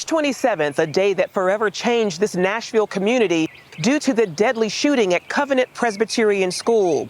March 27th, a day that forever changed this Nashville community due to the deadly shooting at Covenant Presbyterian School.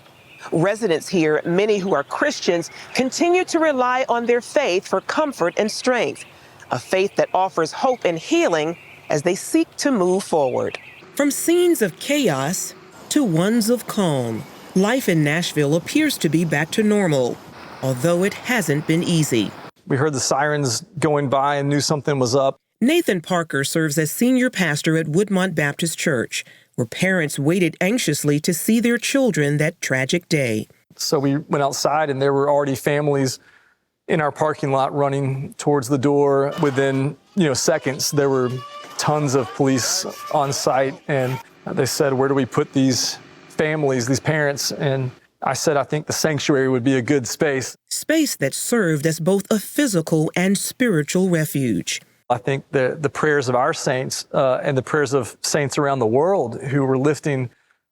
Residents here, many who are Christians, continue to rely on their faith for comfort and strength, a faith that offers hope and healing as they seek to move forward. From scenes of chaos to ones of calm, life in Nashville appears to be back to normal, although it hasn't been easy. We heard the sirens going by and knew something was up. Nathan Parker serves as senior pastor at Woodmont Baptist Church, where parents waited anxiously to see their children that tragic day. So we went outside and there were already families in our parking lot running towards the door. Within, seconds, there were tons of police on site, and they said, "Where do we put these families, these parents?" And I said, "I think the sanctuary would be a good space." Space that served as both a physical and spiritual refuge. I think the prayers of our saints and the prayers of saints around the world who were lifting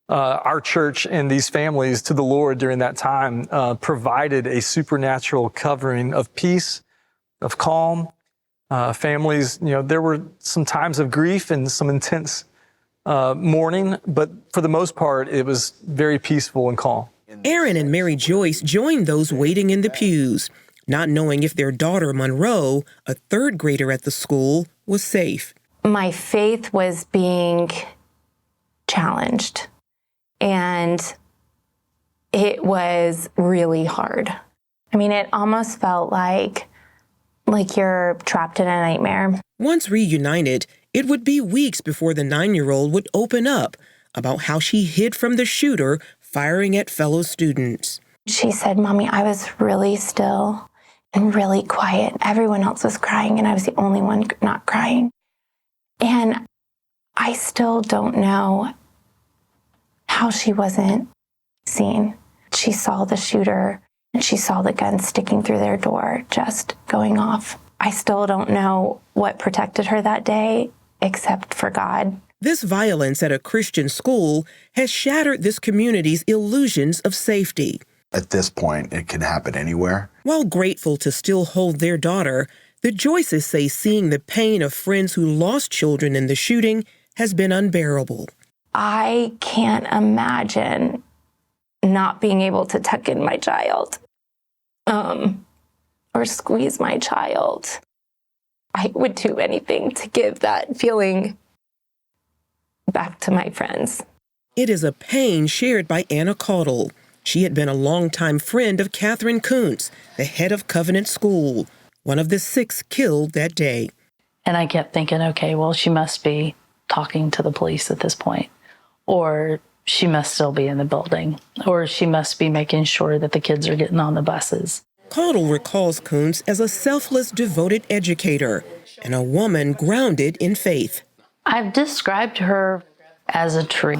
our church and these families to the Lord during that time provided a supernatural covering of peace, of calm. Families, there were some times of grief and some intense mourning, but for the most part, it was very peaceful and calm. Aaron and Mary Joyce joined those waiting in the pews, not knowing if their daughter Monroe, a third grader at the school, was safe. My faith was being challenged, and it was really hard. I mean, it almost felt like you're trapped in a nightmare. Once reunited, it would be weeks before the 9-year-old would open up about how she hid from the shooter firing at fellow students. She said, "Mommy, I was really still and really quiet. Everyone else was crying, and I was the only one not crying." And I still don't know how she wasn't seen. She saw the shooter, and she saw the gun sticking through their door, just going off. I still don't know what protected her that day, except for God. This violence at a Christian school has shattered this community's illusions of safety. At this point, it can happen anywhere. While grateful to still hold their daughter, the Joyces say seeing the pain of friends who lost children in the shooting has been unbearable. I can't imagine not being able to tuck in my child, or squeeze my child. I would do anything to give that feeling back to my friends. It is a pain shared by Anna Caudle. She had been a longtime friend of Catherine Kuntz, the head of Covenant School, one of the 6 killed that day. And I kept thinking, okay, well, she must be talking to the police at this point, or she must still be in the building, or she must be making sure that the kids are getting on the buses. Caudle recalls Kuntz as a selfless, devoted educator and a woman grounded in faith. I've described her as a tree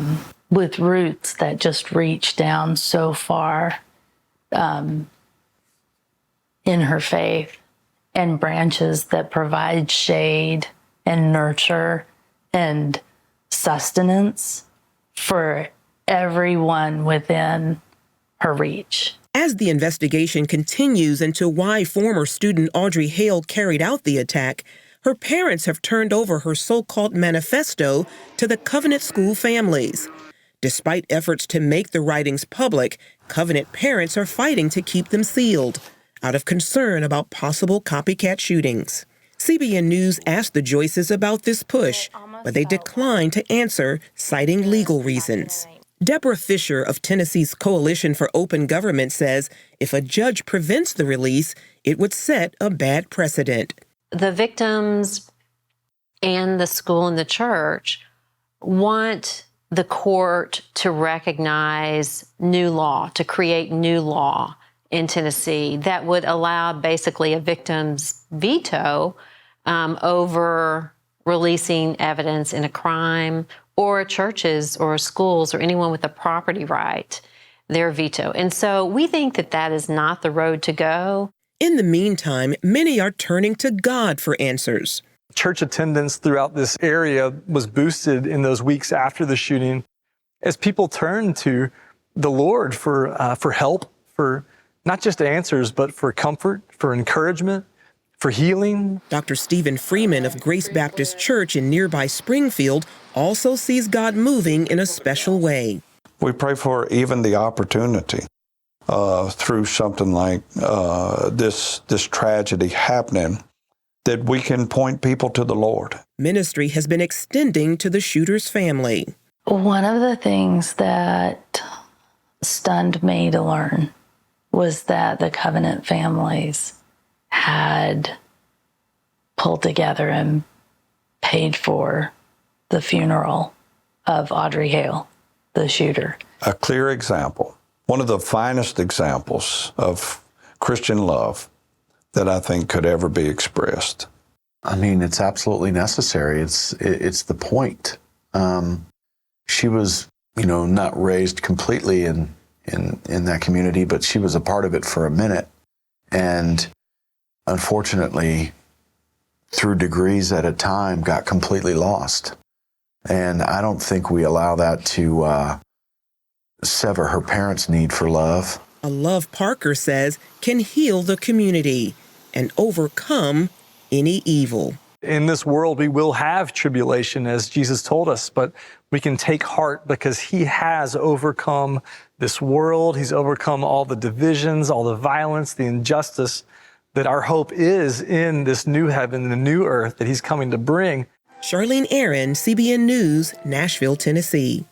with roots that just reach down so far in her faith, and branches that provide shade and nurture and sustenance for everyone within her reach. As the investigation continues into why former student Audrey Hale carried out the attack, her parents have turned over her so-called manifesto to the Covenant School families. Despite efforts to make the writings public, Covenant parents are fighting to keep them sealed, out of concern about possible copycat shootings. CBN News asked the Joyces about this push, but they declined to answer, citing legal reasons. Deborah Fisher of Tennessee's Coalition for Open Government says if a judge prevents the release, it would set a bad precedent. The victims and the school and the church want the court to recognize new law, to create new law in Tennessee that would allow basically a victim's veto over releasing evidence in a crime, or churches or schools or anyone with a property right, their veto. And so we think that that is not the road to go. In the meantime, many are turning to God for answers. Church attendance throughout this area was boosted in those weeks after the shooting as people turned to the Lord for help, for not just answers, but for comfort, for encouragement, for healing. Dr. Stephen Freeman of Grace Baptist Church in nearby Springfield also sees God moving in a special way. We pray for even the opportunity through something like this tragedy happening, that we can point people to the Lord. Ministry has been extending to the shooter's family. One of the things that stunned me to learn was that the Covenant families had pulled together and paid for the funeral of Audrey Hale, the shooter. A clear example, one of the finest examples of Christian love that I think could ever be expressed. I mean, it's absolutely necessary. It's the point. She was, not raised completely in that community, but she was a part of it for a minute. And unfortunately, through degrees at a time, got completely lost. And I don't think we allow that to sever her parents' need for love. A love Parker says can heal the community and overcome any evil. In this world, we will have tribulation, as Jesus told us, but we can take heart because he has overcome this world. He's overcome all the divisions, all the violence, the injustice, that our hope is in this new heaven, the new earth that he's coming to bring. Charlene Aaron, CBN News, Nashville, Tennessee.